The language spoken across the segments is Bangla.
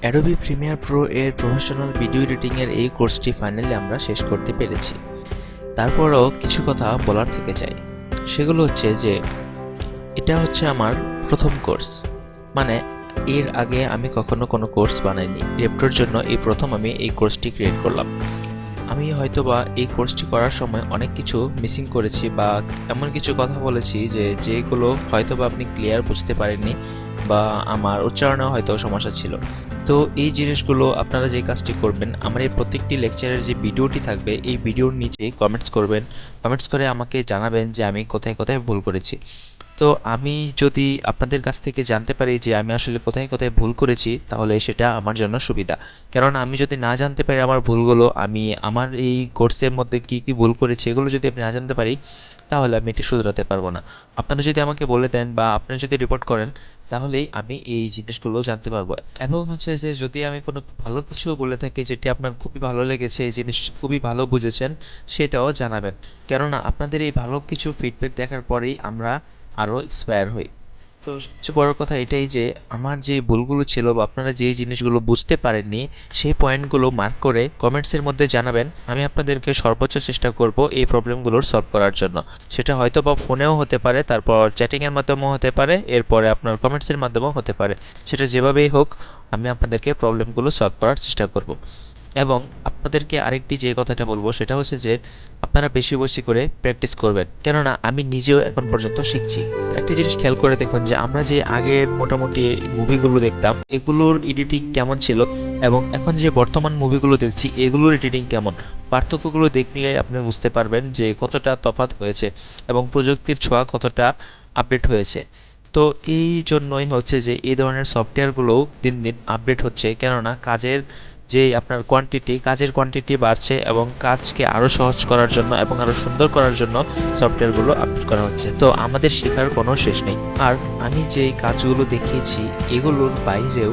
অ্যাডোবি প্রিমিয়ার প্রো এর প্রফেশনাল ভিডিও এডিটিংয়ের এই কোর্সটি ফাইনালি আমরা শেষ করতে পেরেছি। তারপরও কিছু কথা বলার থেকে যায়, সেগুলো হচ্ছে যে এটা হচ্ছে আমার প্রথম কোর্স। মানে এর আগে আমি কখনো কোনো কোর্স বানাইনি। রেপ্টোর জন্য এই প্রথম আমি এই কোর্সটি ক্রিয়েট করলাম। আমি হয়তোবা এই কোর্সটি করার সময় অনেক কিছু মিসিং করেছি বা এমন কিছু কথা বলেছি যেগুলো হয়তোবা আপনি ক্লিয়ার বুঝতে পারেননি বা আমার উচ্চারণেও হয়তো সমস্যা ছিল। তো এই জিনিসগুলো আপনারা যে কাজটি করবেন, আমার এই প্রত্যেকটি লেকচারের যে ভিডিওটি থাকবে এই ভিডিওর নিচে কমেন্টস করবেন। কমেন্টস করে আমাকে জানাবেন যে আমি কোথায় কোথায় ভুল করেছি। তো আমি যদি আপনাদের কাছ থেকে জানতে পারি যে আমি আসলে কোথায় কোথায় ভুল করেছি, তাহলে সেটা আমার জন্য সুবিধা। কারণ আমি যদি না জানতে পারি আমার ভুলগুলো, আমি আমার এই কোর্সের মধ্যে কি কি ভুল করেছি এগুলো যদি আমি না জানতে পারি, তাহলে আমি এটি শুধরাতে পারবো না। আপনারা যদি আমাকে বলে দেন বা আপনারা যদি রিপোর্ট করেন, তাহলেই আমি এই জিনিসগুলো জানতে পারবো। এবং হচ্ছে যে যদি আমি কোনো ভালো কিছু বলে থাকি যেটি আপনার খুবই ভালো লেগেছে, এই জিনিস খুবই ভালো বুঝেছেন, সেটাও জানাবেন। কেননা আপনাদের এই ভালো কিছু ফিডব্যাক দেখার পরেই আমরা আরও ইন্সপায়ার হই। তো সবচেয়ে বড় কথা এটাই যে আমার যে ভুলগুলো ছিল বা আপনারা যে জিনিসগুলো বুঝতে পারেননি, সেই পয়েন্টগুলো মার্ক করে কমেন্টসের মধ্যে জানাবেন। আমি আপনাদেরকে সর্বোচ্চ চেষ্টা করব এই প্রবলেমগুলোর সলভ করার জন্য। সেটা হয়তো বা ফোনেও হতে পারে, তারপর চ্যাটিংয়ের মাধ্যমেও হতে পারে, এরপরে আপনার কমেন্টসের মাধ্যমেও হতে পারে। সেটা যেভাবেই হোক, আমি আপনাদেরকে প্রবলেমগুলো সলভ করার চেষ্টা করব। এবং আপনাদেরকে আরেকটি যে কথাটা বলবো সেটা হচ্ছে যে আপনারা বেশি বেশি করে প্র্যাকটিস করবেন। কেননা আমি নিজেও এখন পর্যন্ত শিখছি। একটা জিনিস খেয়াল করে দেখুন যে আমরা যে আগে মোটামুটি মুভিগুলো দেখতাম এগুলোর এডিটিং কেমন ছিল এবং এখন যে বর্তমান মুভিগুলো দেখছি এগুলোর এডিটিং কেমন, পার্থক্যগুলো দেখলে আপনি বুঝতে পারবেন যে কতটা তফাৎ হয়েছে এবং প্রযুক্তির ছোঁয়া কতটা আপডেট হয়েছে। তো এই জন্যই হচ্ছে যে এই ধরনের সফটওয়্যারগুলোও দিন দিন আপডেট হচ্ছে, কেননা আপনার কাজের কোয়ান্টিটি বাড়ছে এবং কাজকে আরও সহজ করার জন্য এবং আরও সুন্দর করার জন্য সফটওয়্যারগুলো আপডেট করা হচ্ছে। তো আমাদের শেখার কোনো শেষ নেই। আর আমি যেই কাজগুলো দেখিয়েছি এগুলোর বাইরেও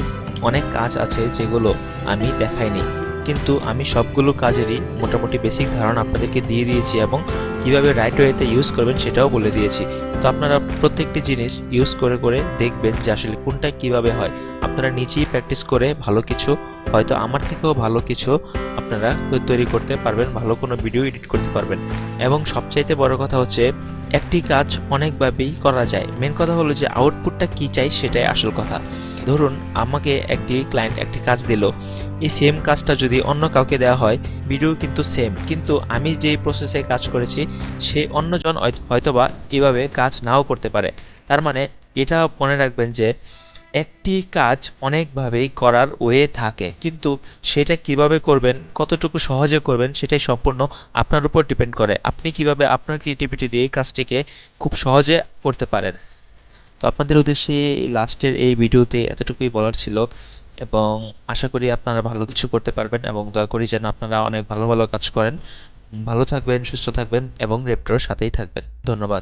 অনেক কাজ আছে যেগুলো আমি দেখাইনি, কিন্তু আমি সবগুলো কাজেরই মোটামুটি বেসিক ধারণা আপনাদেরকে দিয়ে দিয়েছি এবং কীভাবে রাইট ওয়েতে ইউজ করবেন সেটাও বলে দিয়েছি। তো আপনারা প্রত্যেকটি জিনিস ইউজ করে করে দেখবেন যে আসলে কোনটা কিভাবে হয়। আপনারা নিজেই প্র্যাকটিস করে ভালো কিছু, হয়তো আমার থেকেও ভালো কিছু আপনারা তৈরি করতে পারবেন, ভালো কোনো ভিডিও এডিট করতে পারবেন। এবং সবচাইতে বড় কথা হচ্ছে একটি কাজ অনেকভাবেই করা যায়। মেন কথা হলো যে আউটপুটটা কী চাই সেটাই আসল কথা। ধরুন আমাকে একটি ক্লায়েন্ট একটি কাজ দিল, এই সেম কাজটা যদি অন্য কাউকে দেওয়া হয় ভিডিও কিন্তু সেম, কিন্তু আমি যেই প্রসেসে কাজ করেছি সে অন্যজন হয়তোবা এভাবে কাজ নাও করতে পারে। তার মানে এটা মনে রাখবেন যে একটি কাজ অনেকভাবেই করার ওয়ে থাকে, কিন্তু সেটা কিভাবে করবেন, কতটুকু সহজে করবেন সেটাই সম্পূর্ণ আপনার উপর ডিপেন্ড করে। আপনি কিভাবে আপনার ক্রিয়েটিভিটি দিয়ে এই কাজটিকে খুব সহজে করতে পারেন। তো আপনাদের উদ্দেশ্যে লাস্টের এই ভিডিওতে এতটুকুই বলার ছিল এবং আশা করি আপনারা ভালো কিছু করতে পারবেন এবং দয়া করি যেন আপনারা অনেক ভালো ভালো কাজ করেন। ভালো থাকবেন, সুস্থ থাকবেন এবং রেপ্টোর সাথেই থাকবেন। ধন্যবাদ।